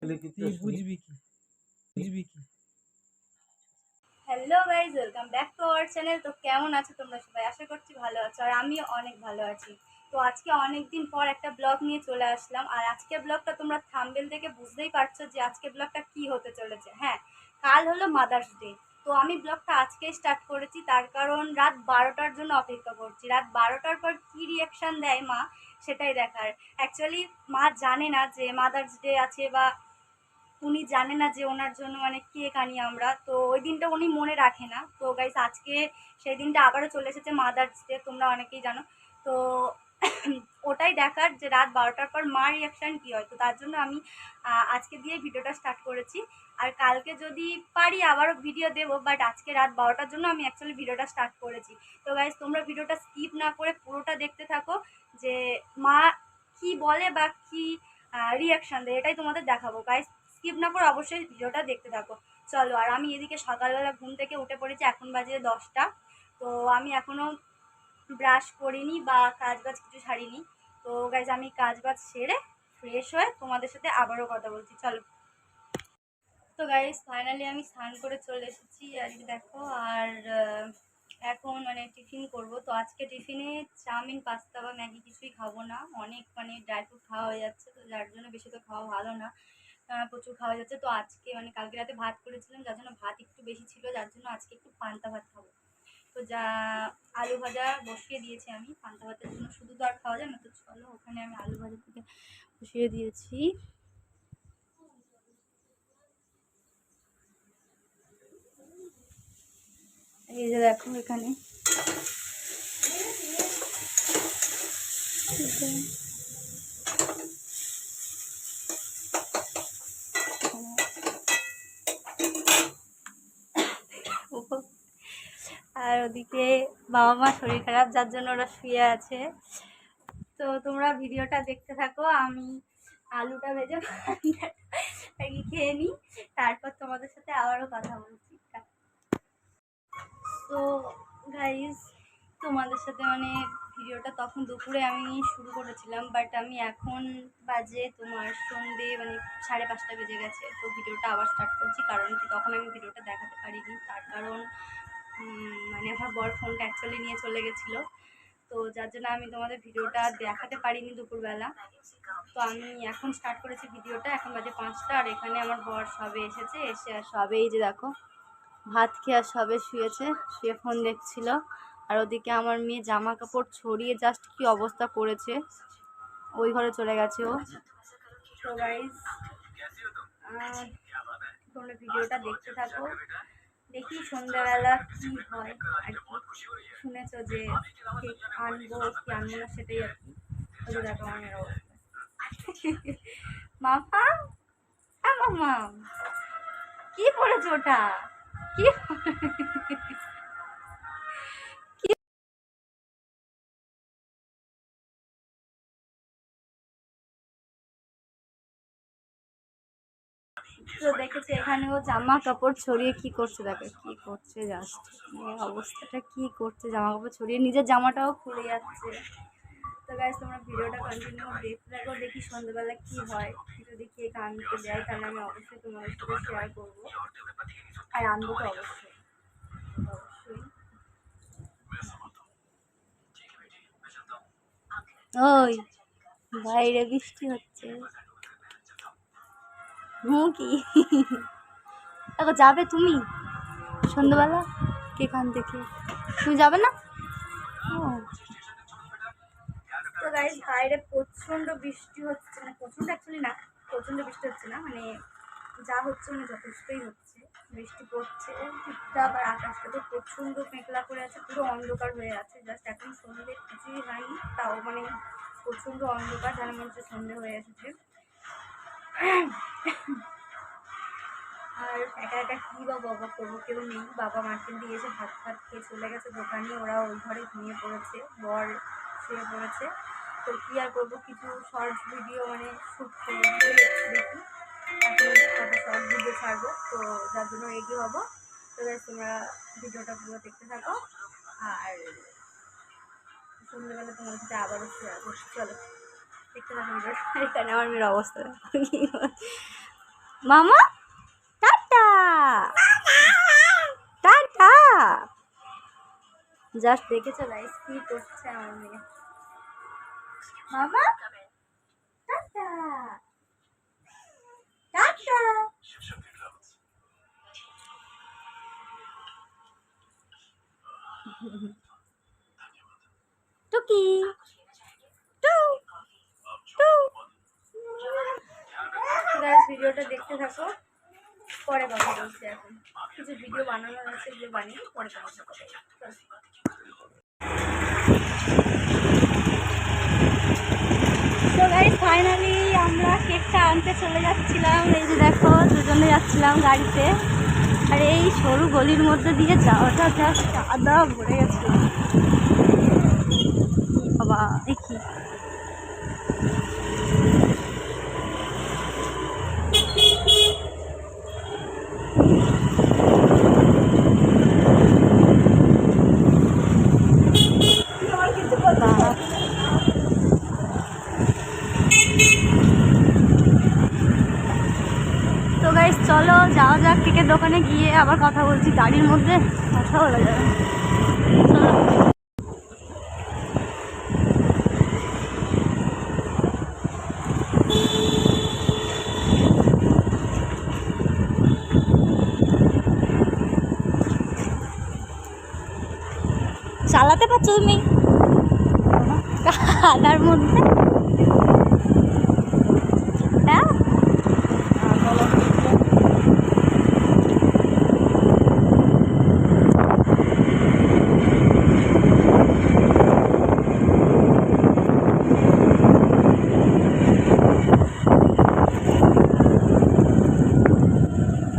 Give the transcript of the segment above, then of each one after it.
বুঝবি কি বুঝবি কি। Hello guys, welcome back to our channel. তো কেমন আছো তোমরা সবাই? আশা করছি ভালো আছো, আর আমিও অনেক ভালো আছি। তো আজকে অনেক দিন পর একটা ব্লগ নিয়ে চলে আসলাম, আর আজকের ব্লগটা তোমরা থাম্বনেল দেখে বুঝতেই পারছো যে আজকের ব্লগটা কি হতে চলেছে। হ্যাঁ, কাল হলো মাদার্স ডে। তো আমি ব্লগটা আজকেই স্টার্ট করেছি, তার কারণ রাত 12টার জন্য অপেক্ষা করছি। রাত 12টার পর কী রিয়াকশান দেয় মা, সেটাই দেখার। অ্যাকচুয়ালি মা জানে না যে মাদার্স ডে আছে, বা উনি জানে না যে ওনার জন্য মানে কেক আনি আমরা, তো ওই দিনটা উনি মনে রাখে না। তো গাইস, আজকে সেই দিনটা আবারও চলে এসেছে, মাদার্স ডে, তোমরা অনেকেই জানো। তো ওটাই দেখার যে রাত 12টার পর মার রিয়াকশান কী হয়। তো তার জন্য আমি আজকে দিয়ে ভিডিওটা স্টার্ট করেছি। আর কালকে যদি পারি আবারও ভিডিও দেবো, বাট আজকে রাত 12টার জন্য আমি অ্যাকচুয়ালি ভিডিওটা স্টার্ট করেছি। তো গাইস, তোমরা ভিডিওটা স্কিপ না করে পুরোটা দেখতে থাকো, যে মা কি বলে বা কি রিয়াকশান দেয়, এটাই তোমাদের দেখাবো। গাইস, স্কিপ না করে অবশ্যই ভিডিওটা দেখতে থাকো। চলো, আর আমি এদিকে সকালবেলা ঘুম থেকে উঠে পড়েছি, এখন বাজে 10টা। তো আমি এখনও ব্রাশ করিনি বা কাজ বাজ কিছু ছাড়িনি। তো গাইজ, আমি কাজ বাজ সেরে ফ্রেশ হয়ে তোমাদের সাথে আবারও কথা বলছি, চলো। তো গাইজ, ফাইনালি আমি স্নান করে চলে এসেছি, আর দেখো। আর এখন মানে টিফিন করব। তো আজকে টিফিনে চাউমিন, পাস্তা বা ম্যাগি কিছুই খাবো না। অনেক মানে ড্রাই ফ্রুট খাওয়া হয়ে যাচ্ছে, তো যার জন্য বেশি তো খাওয়া ভালো না। প্রচুর খাওয়া যাচ্ছে। তো আজকে মানে কালকে রাতে ভাত করেছিলাম, যার জন্য ভাত একটু বেশি ছিল, যার জন্য আজকে একটু পান্তা ভাত খাবো। তো যা আলু ভাজা বসিয়ে দিয়েছি আমি পান্তা ভাতের জন্য, শুধু তো আর খাওয়া যায় না। তো চলো, ওখানে আমি আলু ভাজা থেকে বসিয়ে দিয়েছি। এই যে দেখো, এখানে আর ওদিকে বাবা মা শরীর খারাপ, যার জন্য ওরা শুয়ে আছে। তো তোমরা ভিডিওটা দেখতে থাকো, আমি আলুটা ভেজে ম্যাগি খেয়ে নিই, তারপর তোমাদের সাথে আবারও কথা বলছি। তো গাইজ, তোমাদের সাথে মানে ভিডিওটা তখন দুপুরে আমি শুরু করেছিলাম, বাট আমি এখন বাজে তোমার সন্ধে মানে 5:30 বেজে গেছে। তো ভিডিওটা আবার স্টার্ট করছি, কারণ কি তখন আমি ভিডিওটা দেখাতে পারিনি, তার কারণ মানে আমার বর ফোনটা অ্যাকচুয়ালি নিয়ে চলে গেছিলো। তো যার জন্য আমি তোমাদের ভিডিওটা দেখাতে পারিনি দুপুরবেলা। তো আমি এখন স্টার্ট করেছি ভিডিওটা, এখন বাজে 5টা, আর এখানে আমার বর সবে এসেছে, এসে আর সবে এই যে দেখো ভাত খেয়ে আর সবে শুয়েছে, শুয়ে ফোন দেখছিল। আর ওদিকে আমার মেয়ে জামা কাপড় ছড়িয়ে জাস্ট কি অবস্থা করেছে, ওই ঘরে চলে গেছে ও। তো গাইস, তোমরা ভিডিওটা দেখতে থাকো, দেখি সন্ধ্যাবেলা কি হয়। আর কি শুনেছো যে কেক আনবো কি আনবো না, সেটাই আর কি। ওই দেখো আমার মেয়ের অবস্থা। মামা, মামা কি করেছো ওটা? কি তো দেখেছি এখানে ও জামা কাপড় ছড়িয়ে কি করছে, দেখো কি করছে, জাস্ট অবস্থাটা কি করছে, জামা কাপড় ছড়িয়ে নিজের জামাটাও খুলে যাচ্ছে। তো গাইস, তোমরা ভিডিওটা কন্টিনিউ দেখতে থাকো, দেখি সন্ধ্যাবেলা কি হয়। যদি কেক আনতে দেয় তাহলে আমি অবশ্যই তোমাদের সাথে শেয়ার করবো, আর আনবো তো অবশ্যই অবশ্যই। ওই বাইরে বৃষ্টি হচ্ছে, কি দেখো, যাবে তুমি সন্ধ্যাবেলা কেক আনতে? কে তুমি যাবে না? তো গাইস, বাইরে প্রচণ্ড বৃষ্টি হচ্ছে, মানে প্রচণ্ড অ্যাকচুয়ালি না, প্রচণ্ড বৃষ্টি হচ্ছে না, মানে যা হচ্ছে মানে যথেষ্টই হচ্ছে। বৃষ্টি পড়ছে টুকটাক, আর আকাশটা তো প্রচণ্ড মেঘলা করে আছে, পুরো অন্ধকার হয়ে আছে। জাস্ট এখন সন্ধ্যে কিছুই হয়নি, তাও মানে প্রচণ্ড অন্ধকার, যেন মনে হচ্ছে সন্ধ্যে হয়ে এসেছে। আর একা একা কী বা বাবা করবো, কেউ নেই। বাবা মার্কেট দিয়ে এসে ভাত ফাত খেয়ে চলে গেছে দোকানে, ওরা ওই ঘরে ঘুমিয়ে পড়েছে, বর শুয়ে পড়েছে। তো কী আর করবো, কিছু শর্টস ভিডিও মানে শ্যুট করে দেখি, এখন কত শর্ট ভিডিও ছাড়বো, তো যার জন্য রেডি হবো। তো তোমরা ভিডিওটা পুরো দেখতে থাকো, আর সন্ধ্যেবেলা তোমার সাথে আবারও শেয়ার করছি। চলো দেখতে থাকো ভিডিওটা। এখানে আমার মেয়ের অবস্থা মামা টাটা টাটা। জাস্ট দেখেছো গাইস কি করছে আমার মেয়ে। মামা টাটা টাটা। টুকি টু টু। গাইস ভিডিওটা দেখতে থাকো, পরে কথা বলছি। এখন কিছু ভিডিও বানানোর আছে, এগুলো বানিয়ে পরে কথা বলছি। তো গাইস ফাইনালি আমরা কেকটা আনতে চলে যাচ্ছিলাম। এই যে দেখো দুজনে যাচ্ছিলাম গাড়িতে, আর এই সরু গলির মধ্যে দিয়ে যাওয়াটা জাস্ট আদা ভরে গেছিল বাবা। দেখি তো গাইস চলো যাওয়া যাক কেকের দোকানে, গিয়ে আবার কথা বলছি। গাড়ির মধ্যে কথা বলা যাবে। চলো চালাতে পারছো তুমি কাদার মধ্যে? হ্যাঁ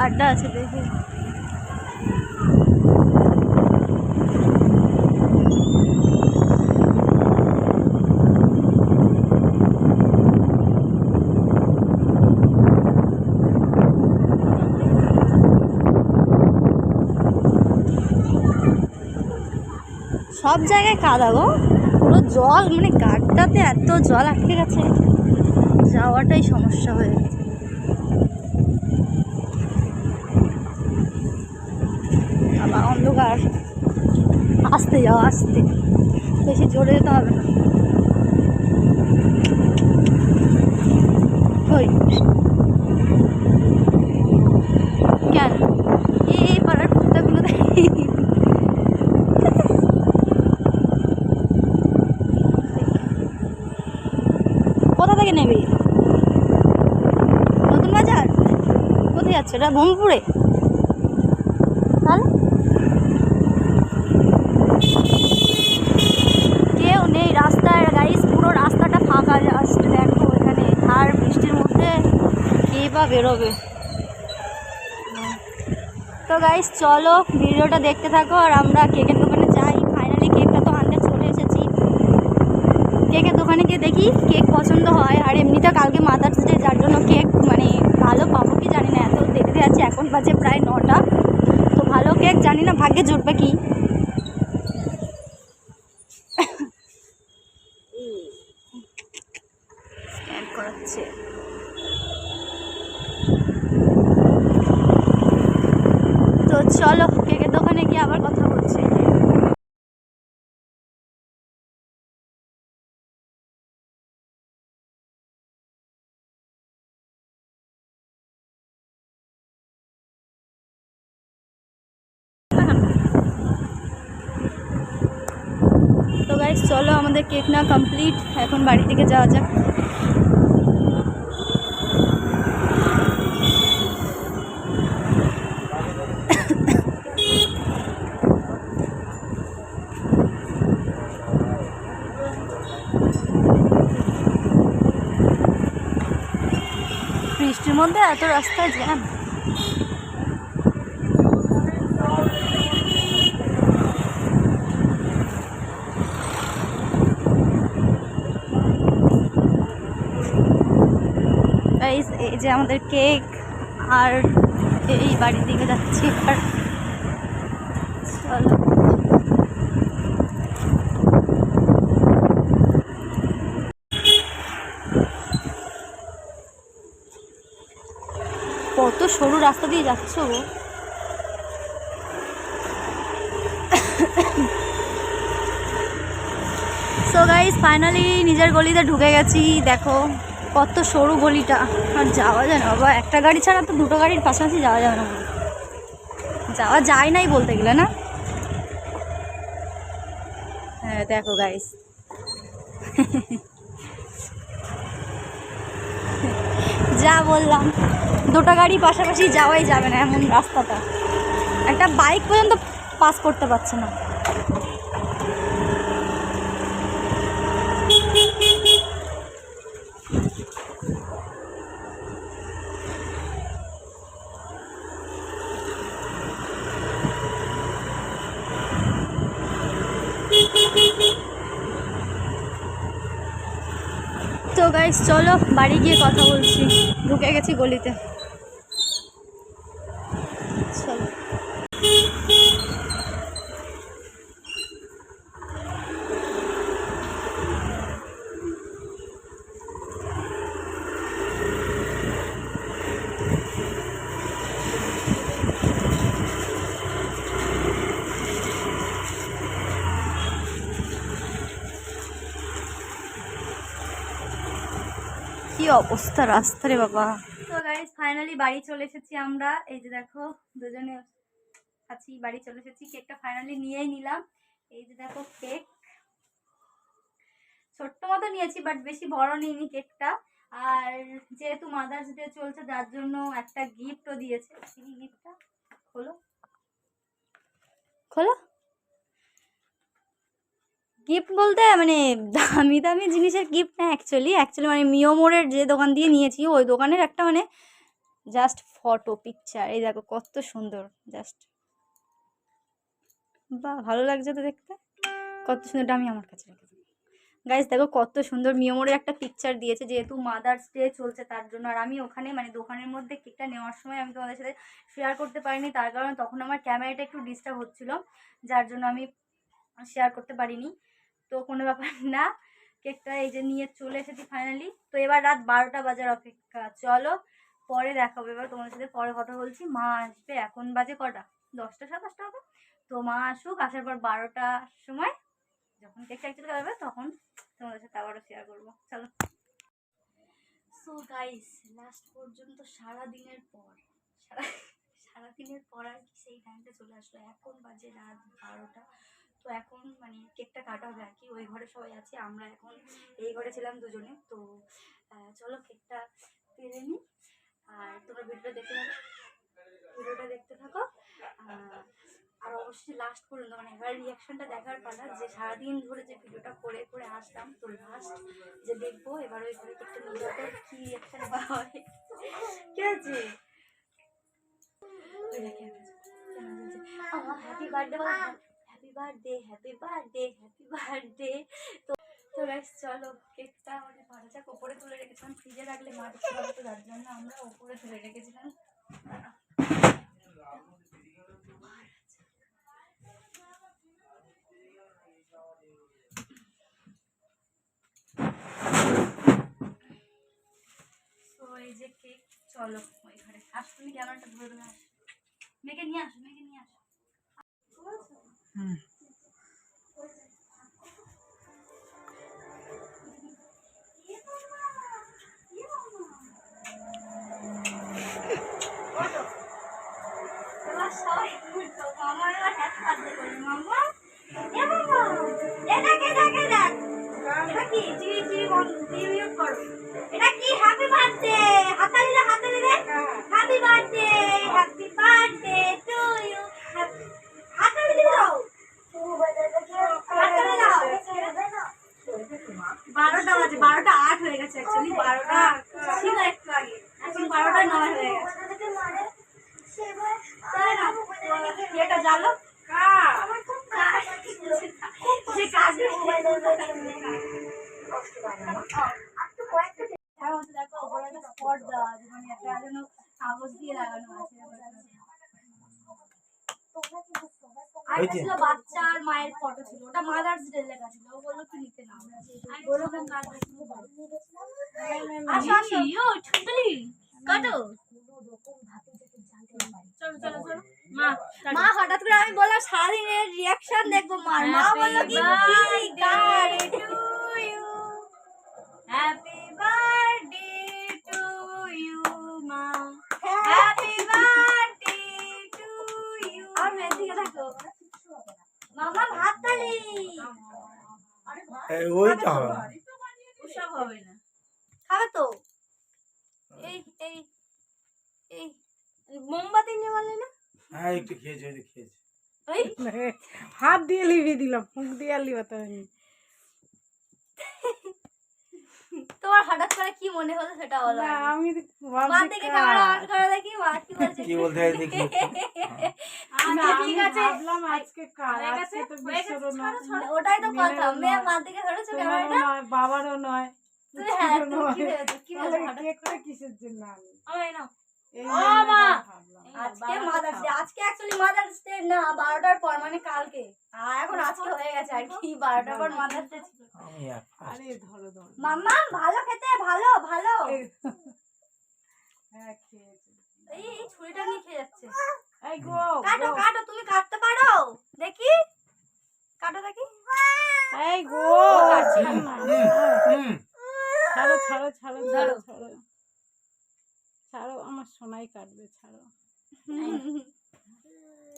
আড্ডা আছে দেখি। সব জায়গায় কাদা গো, পুরো জল, মানে গাড়টাতে এত জল আটকে গেছে, যাওয়াটাই সমস্যা হয়ে গেছে। বাবা অন্ধকার, আস্তে যাও আস্তে, বেশি জোরে যেতে হবে না। ওই কেন এই পাড়ার কুত্তাগুলো কোথা থেকে নেবে? নতুন বাজার? কোথায় যাচ্ছে এটা? ব্রহ্মপুরে? তাহলে কেউ নেই রাস্তায় গাইস, পুরো রাস্তাটা ফাঁকা। জাস্ট দেখো এখানে, আর বৃষ্টির মধ্যে কে বা বেরোবে। তো গাইস চলো ভিডিওটা দেখতে থাকো, আর আমরা কেকের দোকানে যাই। ফাইনালি কেকটা তো আনতে চলে এসেছি। কেকের দোকানে গিয়ে দেখি কেক পছন্দ হয়। আর এমনিতে কালকে মাদার্স ডে, যার জন্য কেক মানে ভালো পাবো কি জানি না, এত দেখতে যাচ্ছি। এখন বাজে প্রায় 9টা, তো ভালো কেক জানি না ভাগ্যে জুটবে কি। স্ক্যান করাচ্ছে। তো চলো কেকের দোকানে গিয়ে আবার কথা বলছি। তো গাইস চলো আমাদের কেক না কমপ্লিট, এখন বাড়ি থেকে যাওয়া যাক। বৃষ্টির মধ্যে এত রাস্তায় জ্যাম। এই যে আমাদের কেক, আর এই বাড়ির দিকে যাচ্ছি। আর চলো কত সরু রাস্তা দিয়ে যাচ্ছ গো। সো গাইস ফাইনালি নিজের গলিতে ঢুকে গেছি। দেখো কত সরু গলিটা, আর যাওয়া যায় না বাবা, একটা গাড়ি ছাড়া তো দুটো গাড়ির পাশাপাশি যাওয়া যাবে না, যাওয়া যায় নাই বলতে গেলে না। হ্যাঁ দেখো গাইস, যা বললাম দুটো গাড়ি পাশাপাশি যাওয়াই যাবে না এমন রাস্তাটা, একটা বাইক পর্যন্ত পাস করতে পারছে না। তো গাইস চলো বাড়ি গিয়ে কথা বলছি, ঢুকে গেছি গলিতে। চলো কি অবস্থা রাস্তা রে বাবা। তো গাইস ফাইনালি বাড়ি চলে এসেছি আমরা, এই যে দেখো দুজনে আছি, বাড়ি চলে এসেছি। কেকটা ফাইনালি নিয়েই নিলাম, এই যে দেখো কেক, ছোট্ট মতো নিয়েছি বাট বেশি বড় নিইনি কেকটা। আর যেহেতু মাদার্স ডে চলছে যার জন্য একটা গিফটও দিয়েছে। গিফটটা খোলো খোলো। গিফট বলতে মানে দামি দামি জিনিসের গিফট না, অ্যাকচুয়ালি মানে মিওমোরের যে দোকান দিয়ে নিয়েছি ওই দোকানের একটা মানে জাস্ট ফটো পিকচার। এই দেখো কত সুন্দর, জাস্ট বাহ ভালো লাগছে তো দেখতে, কত সুন্দর। আমি আমার কাছে রেখে দেবো। গাইস দেখো কত সুন্দর মিওমোরের একটা পিকচার দিয়েছে, যেহেতু মাদার্স ডে চলছে তার জন্য। আর আমি ওখানে মানে দোকানের মধ্যে কেকটা নেওয়ার সময় আমি তোমাদের সাথে শেয়ার করতে পারিনি, তার কারণে তখন আমার ক্যামেরাটা একটু ডিস্টার্ব হচ্ছিলো, যার জন্য আমি শেয়ার করতে পারিনি। তো কোনো ব্যাপার না, কেকটা এই যে নিয়ে চলে এসেছি ফাইনালি। তো এবার রাত 12টা বাজার অপেক্ষা, চলো পরে দেখাবো। এবার তোমাদের সাথে পরে কথা বলছি। মা আসবে, এখন বাজে কটা 10টা 7টা হবে। তো মা আসুক, আসার পর 12টার সময় যখন কেকটা অ্যাকচুয়ালি খাবে তখন তোমাদের সাথে আবারও শেয়ার করবো, চলো। সো গাইস লাস্ট পর্যন্ত সারাদিনের পর সারাদিনের পর আর কি সেই টাইমটা চলে আসলো। এখন বাজে রাত 12টা। তো এখন মানে কেকটা কাটা হবে আর কি, ওই ঘরে সবাই আছে, আমরা এখন এই ঘরে ছিলাম দুজনে। তো চলো কেকটা পেরে নিই, আর তোমরা ভিডিওটা দেখতে থাকো। আর অবশ্যই লাস্ট পর্যন্ত মানে এবার রিয়াকশনটা দেখার পালা, যে সারাদিন ধরে যে ভিডিওটা করে করে আসলাম, তো লাস্ট যে দেখবো এবার ওই ঘরে কেকটা নিয়ে যাবো, কি রিয়াকশন হয়। ঠিক আছে, হ্যাপি বার্থডে বল, happy birthday happy birthday happy birthday. তো গাইস চলো কেকটা মানে ভালো যাক। ওপরে তুলে রেখেছিলাম, ফ্রিজে রাখলে মা দেখতে পাবে, তো তার জন্য আমরা ওপরে তুলে রেখেছিলাম। তো এই যে কেক, চলো ওই ঘরে আস, তুমি ক্যামেরাটা ধরে ধরে আস, মেয়েকে নিয়ে আসো, মেয়েকে নিয়ে আসো। এটা কি হ্যাপি বার্থডে, হাতালি রে হাতালি রে, হ্যাপি বার্থডে টু ইউ, হাতালি দাও, হাতালি দাও। 12টা বাজে, 12টা 8 হয়ে গেছে, অ্যাকচুয়ালি 12টা ছিল একটু আগে, এখন 12টা 9 হয়ে গেছে। এটা জানো যে কাজ দেখো ওপরে একটা স্পট দেওয়া আছে, মানে একটা যেন কাগজ দিয়ে লাগানো আছে। আর একটা ছিল বাচ্চা আর মায়ের ফটো ছিল, ওটা মাদার্স ডে লেখা ছিল, ও বললো কি নিতে না, বললো আসো আসো, কাটো এবার সারাদিনের রিয়াকশন দেখবো মার। মা বললো কি গান হ্যাপি বার্থডে টু ইউ মা, হ্যাপি বার্থডে টু ইউ। আর মেদিকে থাকো মামা, ভাত তালি ওইটা হবে ওসব হবে না, খাবে তো। এই এই এই মোমবাতি নিয়ে বলে না, হ্যাঁ একটু খেয়েছে ওই হাত দিয়ে লিভিয়ে দিলাম, মুখ দিয়ে আর লিভাতে হয়নি। তোমার হঠাৎ করে কি মনে হলো সেটা বলো। না, আমি মা থেকে ক্যামেরা অন করে দেখি মা কি বলছে। কি বলতে হয় দেখি। ঠিক আছে, ভাবলাম আজকে কার, আজকে তো বিশ্বরও নয়, ওটাই তো কথা। মেয়েরও মেয়ে নয়, মা থেকে ধরেছো তোমারও ক্যামেরাটা। নয়, বাবারও নয়, তুমি হ্যাঁ পুচিরও তুমি কি নয়। ভেবেছো, কি তাহলে ভেবেছো হঠাৎ কেকটা কিসের জন্য আনলি? আমায় নাও। এই ও জন্য মা! ভাবলাম। আজকে মাদার্স ডে, আজকে অ্যাকচুয়ালি মাদার্স ডে না, 12টার পর মানে কালকে। এখন আজকে হয়ে গেছে আর কি, 12টার পর মাদার্স ডে ছিল। আমি এক আরে ধরো ধরো। মাম্মা ভালো খেতে, ভালো ভালো। হ্যাঁ খেয়েছে। এই এই ছুরিটা নিয়ে খেয়ে যাচ্ছে। এই গো, কাটো গো। কাটো, তুমি কাটতে পারো দেখি, কাটো দেখি। এই গো, কাটছি ছাড়ো না। হুম ছাড়ো ছাড়ো ছাড়ো ছাড়ো ধরো। ছাড়ো ছাড়ো, আমার সোনাই কাটবে, ছাড়ো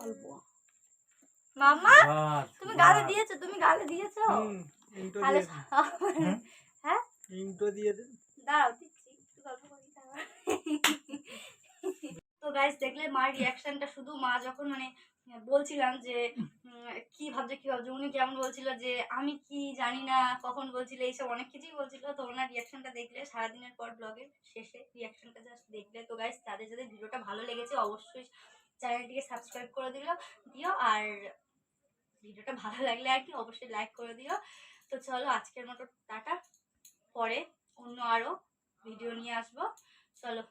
অল্প। মাম্মা ভাত, তুমি গালে ভাত। দিয়েছো, তুমি গালে দিয়েছো। ইন্টো তাহলে দিয়ে হ্যাঁ ইন্টো দিয়ে দে। দাঁড়াও দিচ্ছি, একটু গল্প করি তারপর। তো গাইস দেখলে মার রিয়াকশনটা, শুধু মা যখন মানে বলছিলাম যে কি ভাবছে উনি কেমন বলছিল যে আমি কি জানি না কখন বলছিল, এইসব অনেক কিছুই বলছিল। তো ওনার রিয়াকশনটা দেখলে, সারাদিনের পর ব্লগের শেষে রিয়াকশনটা জাস্ট দেখলে। তো গাইস যাদের যাদের ভিডিওটা ভালো লেগেছে অবশ্যই চ্যানেলটিকে সাবস্ক্রাইব করে দিও, আর ভিডিওটা ভালো লাগলে আর কি অবশ্যই লাইক করে দিও। তো চলো আজকের মতো টাটা, পরে অন্য আরো ভিডিও নিয়ে আসবো, চলো।